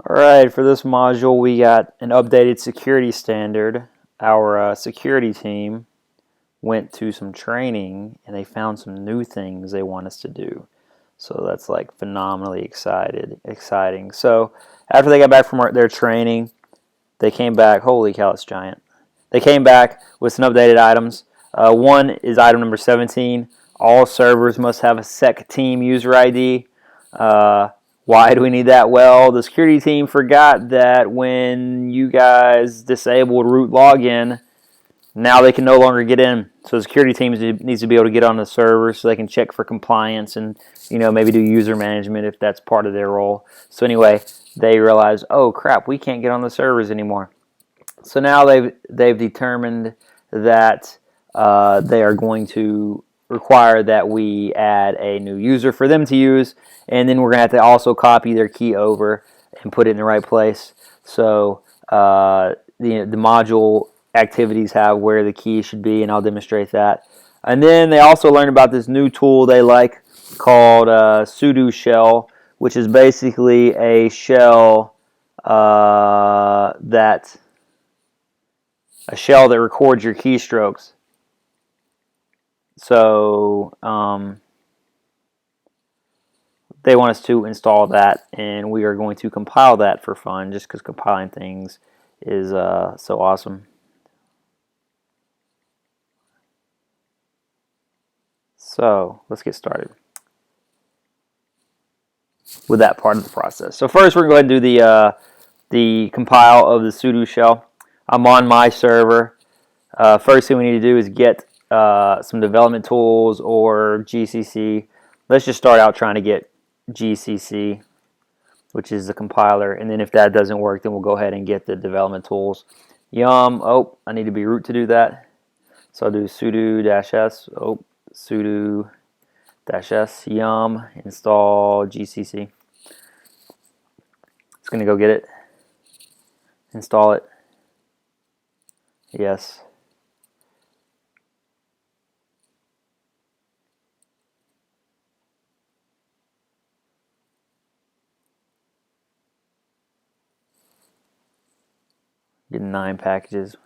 Alright, for this module we got an updated security standard. Our security team went to some training and they found some new things they want us to do. So that's like phenomenally exciting. So after they got back from their training, they came back, holy cow, it's giant. They came back with some updated items. One is item number 17. All servers must have a sec team user ID. Why do we need that? Well, the security team forgot that when you guys disabled root login, now they can no longer get in. So the security team needs to be able to get on the server so they can check for compliance and maybe do user management if that's part of their role. So anyway, they realize, oh crap, we can't get on the servers anymore. So now they've determined that they are going to require that we add a new user for them to use, and then we're going to have to also copy their key over and put it in the right place. So the module activities have where the key should be, and I'll demonstrate that. And then they also learned about this new tool they like called sudo shell, which is basically a shell that records your keystrokes. So they want us to install that, and we are going to compile that for fun, just because compiling things is so awesome. So let's get started with that part of the process. So first we're going to go ahead and do the compile of the sudo shell. I'm on my server. First thing we need to do is get some development tools or GCC. Let's just start out trying to get GCC, which is the compiler, and then if that doesn't work, then we'll go ahead and get the development tools. Yum. Oh, I need to be root to do that. So I'll do sudo-s. Oh, sudo-s. Yum. Install GCC. It's going to go get it. Install it. Yes. Getting 9 packages.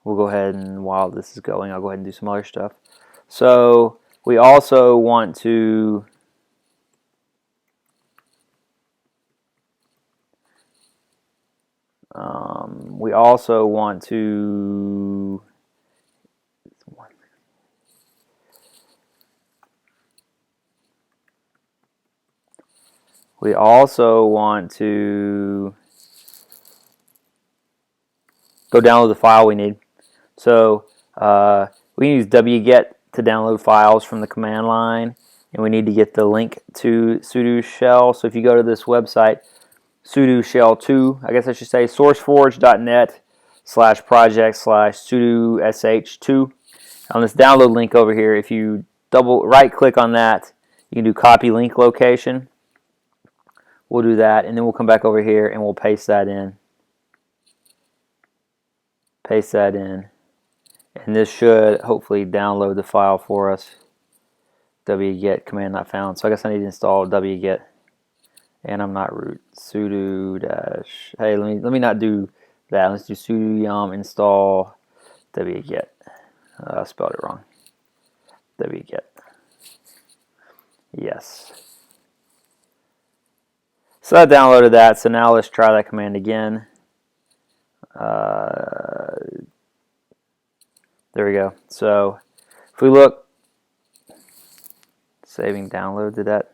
We'll go ahead and while this is going, I'll go ahead and do some other stuff. So we also want to go download the file we need. So we use wget to download files from the command line, and we need to get the link to sudo shell. So if you go to this website, sudo shell 2, I guess I should say sourceforge.net/project/sudo sh2. On this download link over here, if you right click on that, you can do copy link location. We'll do that, and then we'll come back over here and we'll paste that in. Paste that in, and this should hopefully download the file for us. Wget command not found. So I guess I need to install wget, and I'm not root. Sudo dash. Hey, let me not do that. Let's do sudo yum install wget. I spelled it wrong. Wget. Yes. So I downloaded that. So now let's try that command again. There we go. So if we look, saving download, did that?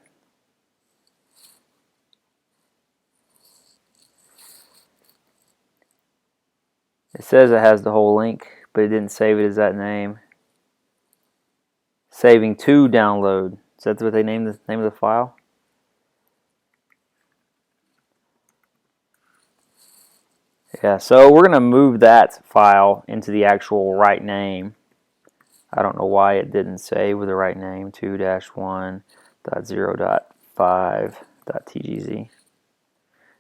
It says it has the whole link, but it didn't save it as that name. Saving to download. Is that what they named the name of the file? Yeah, so we're going to move that file into the actual right name. I don't know why it didn't save with the right name, 2-1.0.5.tgz.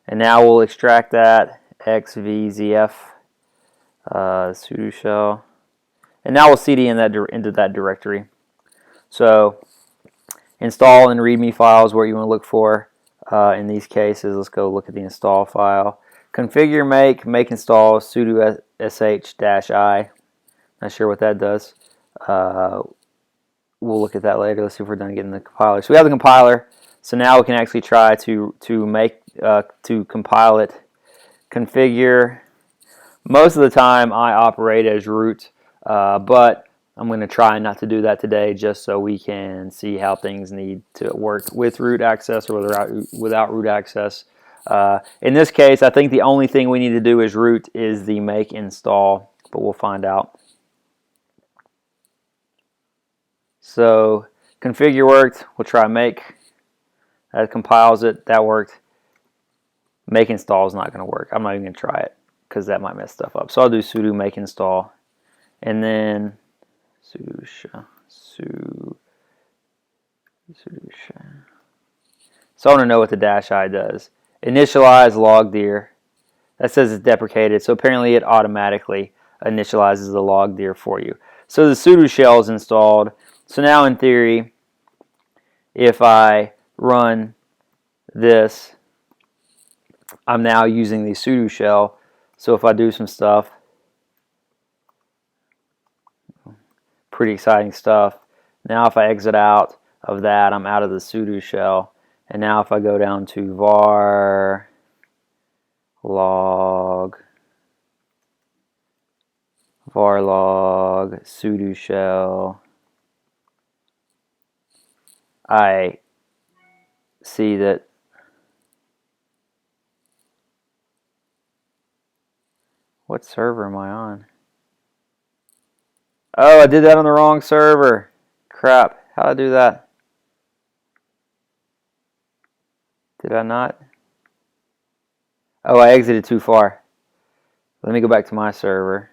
And now we'll extract that, xvzf, sudo shell, and now we'll cd into that directory. So install and readme files where you want to look for. in these cases. Let's go look at the install file. Configure make install sudo sh-i. Not sure what that does. We'll look at that later. Let's see if we're done getting the compiler. So we have the compiler. So now we can actually try to compile it. Configure. Most of the time I operate as root, but I'm going to try not to do that today just so we can see how things need to work with root access or without root access. In this case, I think the only thing we need to do as root is the make install, but we'll find out. So configure worked. We'll try make. That compiles it. That worked. Make install is not going to work. I'm not even going to try it because that might mess stuff up. So I'll do sudo make install, and then sudosh. So I want to know what the -i does. Initialize log dir. That says it's deprecated, so apparently it automatically initializes the log dir for you. So the sudo shell is installed. So now in theory, if I run this, I'm now using the sudo shell. So if I do some stuff, pretty exciting stuff. Now if I exit out of that, I'm out of the sudo shell. And now if I go down to var log sudo shell, I see that what server am I on? Oh, I did that on the wrong server. Crap. How did I do that? Did I not? Oh, I exited too far. Let me go back to my server.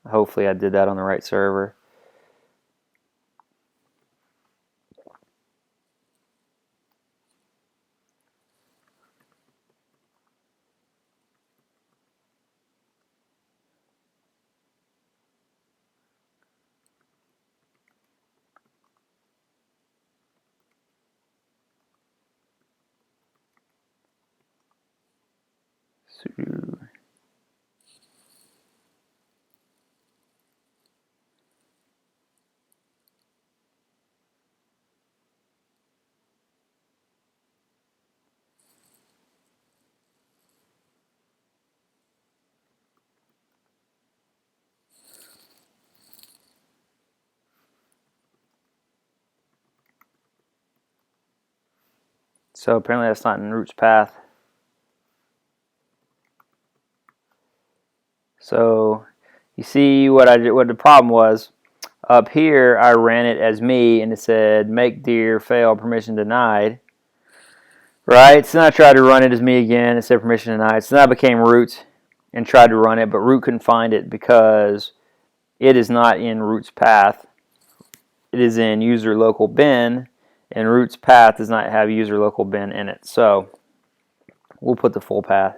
Hopefully I did that on the right server. Sudo. So apparently that's not in root's path. So you see what the problem was. Up here I ran it as me and it said make dir fail permission denied. Right? So then I tried to run it as me again. It said permission denied. So then I became root and tried to run it, but root couldn't find it because it is not in root's path. It is in user local bin, and root's path does not have user local bin in it. So we'll put the full path.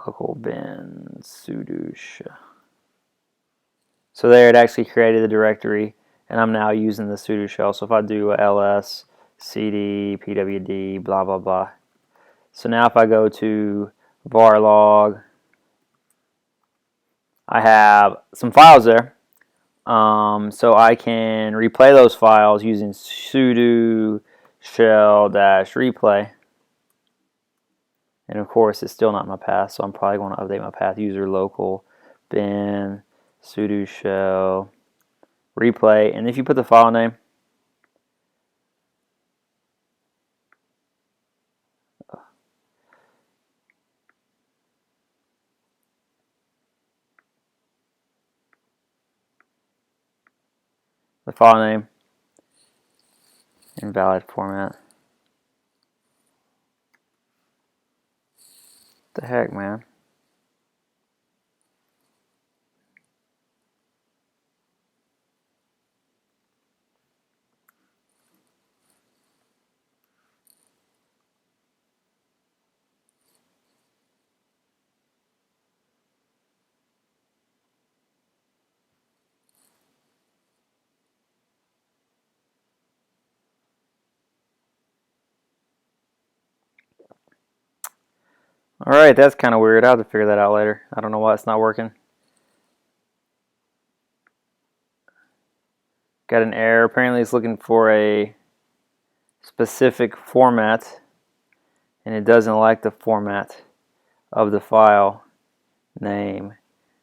Local bin sudosh. So there it actually created the directory, and I'm now using the sudo shell. So if I do ls cd pwd blah blah blah. So now if I go to var log, I have some files there. So I can replay those files using sudo shell-replay. And of course, it's still not my path, so I'm probably going to update my path. User local bin sudo shell replay. And if you put the file name, invalid format. What the heck, man? Alright, that's kind of weird. I'll have to figure that out later. I don't know why it's not working. Got an error. Apparently it's looking for a specific format, and it doesn't like the format of the file name,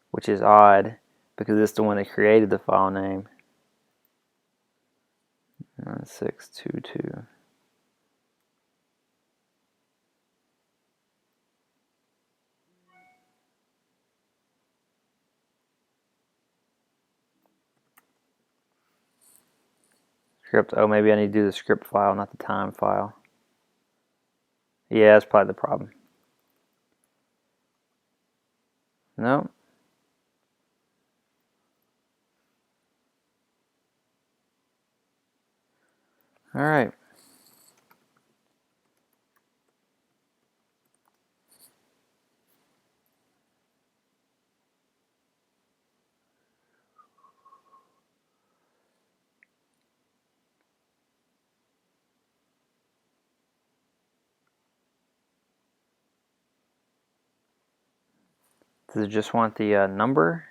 which is odd because it's the one that created the file name. 9622. Script. Oh, maybe I need to do the script file, not the time file. Yeah, that's probably the problem. No. All right. Does it just want the number?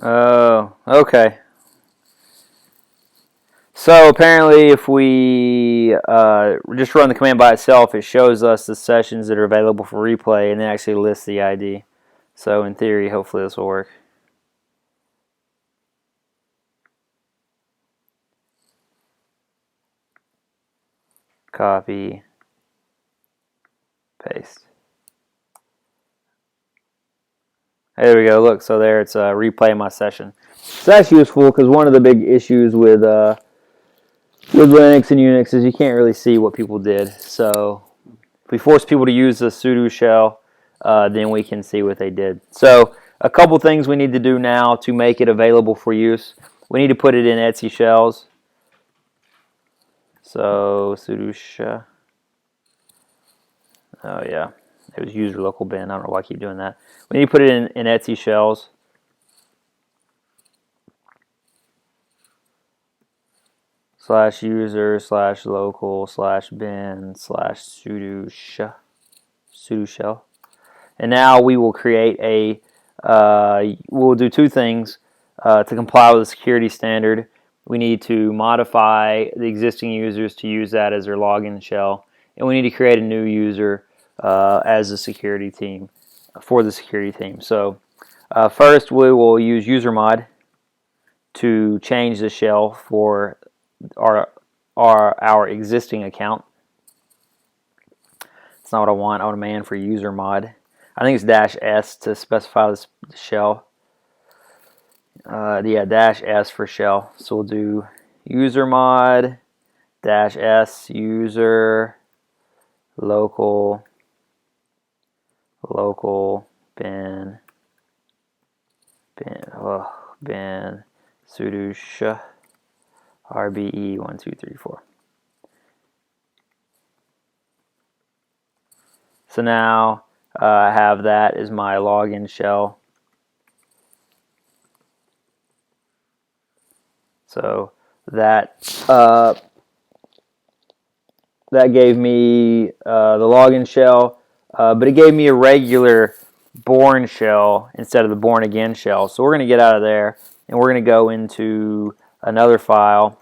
Oh, okay. So apparently if we just run the command by itself, it shows us the sessions that are available for replay and then actually lists the ID. So in theory, hopefully this will work. Copy, paste. There we go. Look, so there it's replay my session. So that's useful because one of the big issues with Linux and Unix is you can't really see what people did. So if we force people to use the sudo shell, then we can see what they did. So a couple things we need to do now to make it available for use. We need to put it in etc shells. So sudo oh yeah, it was user local bin. I don't know why I keep doing that. We need to put it in etc shells. /user /local /bin /sudo shell. And now we will create a, we'll do two things to comply with the security standard. We need to modify the existing users to use that as their login shell. And we need to create a new user as a security team, for the security team. So first we will use usermod to change the shell for our existing account. That's not what I want. I want a man for usermod. I think it's -s to specify this shell. Yeah, -s for shell. So we'll do usermod -s user local bin sudo RBE1234. So now I have that as my login shell. So that that gave me the login shell, but it gave me a regular born shell instead of the born again shell. So we're going to get out of there and we're going to go into another file,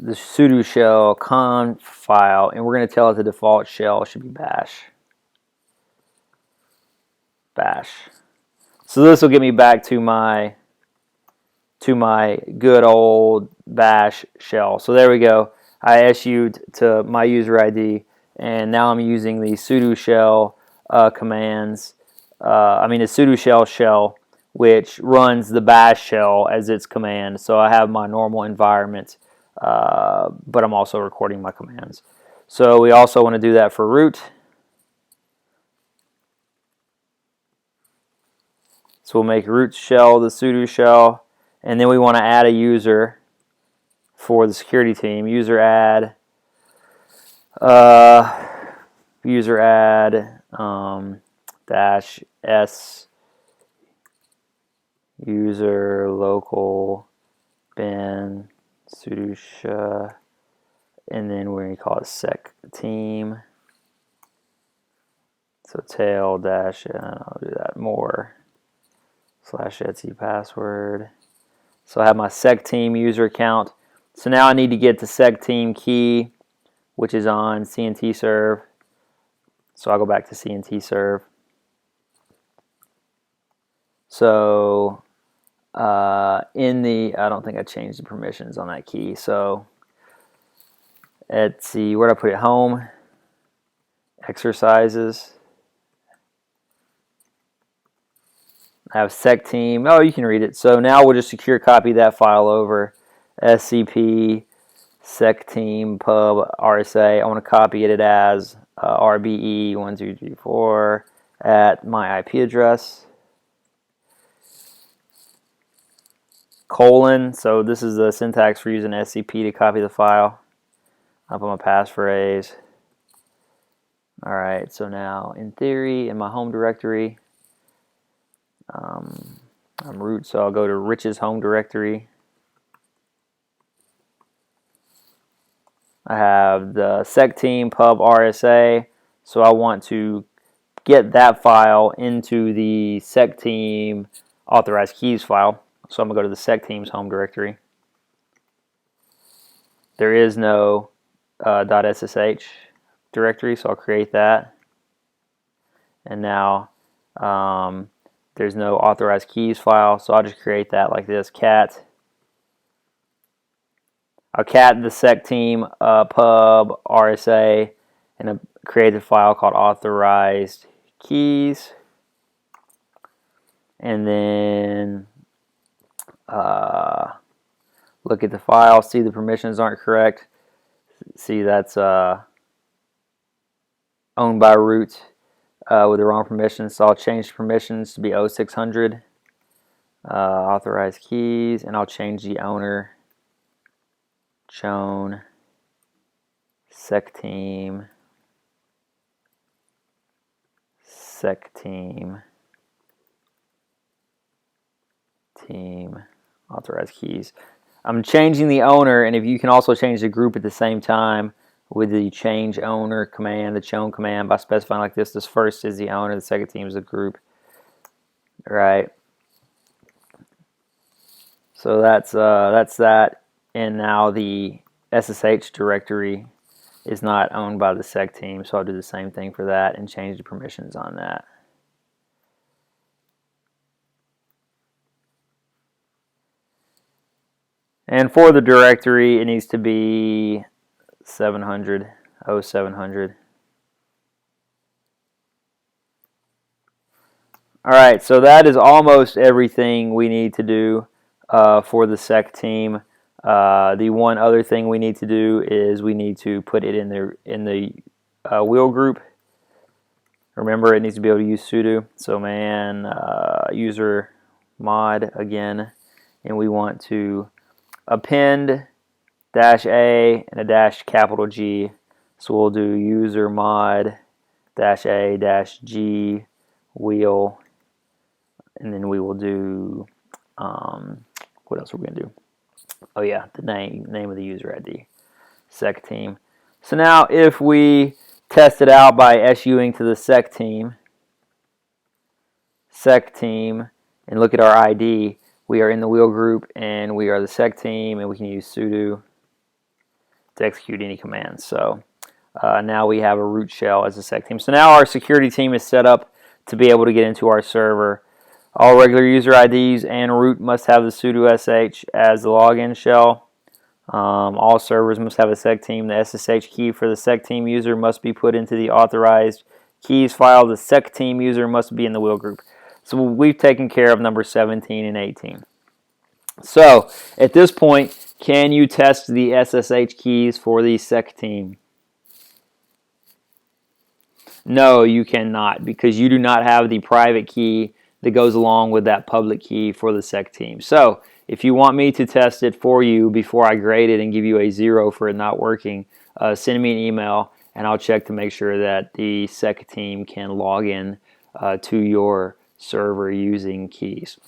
the sudo shell conf file, and we're going to tell it the default shell should be bash. So this will get me back to my good old bash shell. So there we go. I SU'd to my user ID, and now I'm using the sudo shell commands. The sudo shell, which runs the bash shell as its command. So I have my normal environment, but I'm also recording my commands. So we also want to do that for root. So we'll make root shell the sudo shell, And then we want to add a user for the security team. User add dash s user local bin sudosh, and then we're going to call it sec team. So tail dash, I'll do that more / etc password. So I have my sec team user account. So now I need to get the sec team key, which is on CNT serve. So I'll go back to CNT serve. So I don't think I changed the permissions on that key. So let's see, where did I put it? Home, exercises. I have sec team. Oh, you can read it. So now we'll just secure copy that file over. SCP sec team pub RSA. I want to copy it as RBE1234 at my IP address. Colon. So this is the syntax for using SCP to copy the file. I'll put my passphrase. All right. So now, in theory, in my home directory, I'm root, so I'll go to Rich's home directory. I have the sec team pub RSA, so I want to get that file into the sec team authorized keys file. So I'm going to go to the sec team's home directory. There is no .ssh directory, so I'll create that. And now there's no authorized keys file, so I'll just create that like this, cat. I'll cat the sec team pub RSA and create a file called authorized keys. And then look at the file, see the permissions aren't correct. See that's owned by root with the wrong permissions, so I'll change the permissions to be 0600 authorized keys, and I'll change the owner chown sec team authorized keys. I'm changing the owner, and if you can also change the group at the same time with the change owner command, the chown command, by specifying like this first is the owner, the second team is the group. All right. So that's that, and now the SSH directory is not owned by the sec team, so I'll do the same thing for that and change the permissions on that. And for the directory, it needs to be 0700. Alright, so that is almost everything we need to do for the sec team. The one other thing we need to do is we need to put it in the wheel group. Remember, it needs to be able to use sudo. So man user mod again, and we want to append -a and a -G. So we'll do user mod -a-g wheel, and then we will do what else are we gonna do? Oh yeah, the name of the user ID, sec team. So now if we test it out by SUing to the sec team, and look at our ID, we are in the wheel group and we are the sec team, and we can use sudo to execute any commands. So now we have a root shell as a sec team. So now our security team is set up to be able to get into our server. All regular user IDs and root must have the sudo sh as the login shell. All servers must have a sec team. The SSH key for the sec team user must be put into the authorized keys file. The sec team user must be in the wheel group. So we've taken care of number 17 and 18. So at this point, can you test the SSH keys for the sec team? No, you cannot, because you do not have the private key that goes along with that public key for the sec team. So if you want me to test it for you before I grade it and give you a 0 for it not working, send me an email and I'll check to make sure that the sec team can log in to your server using keys.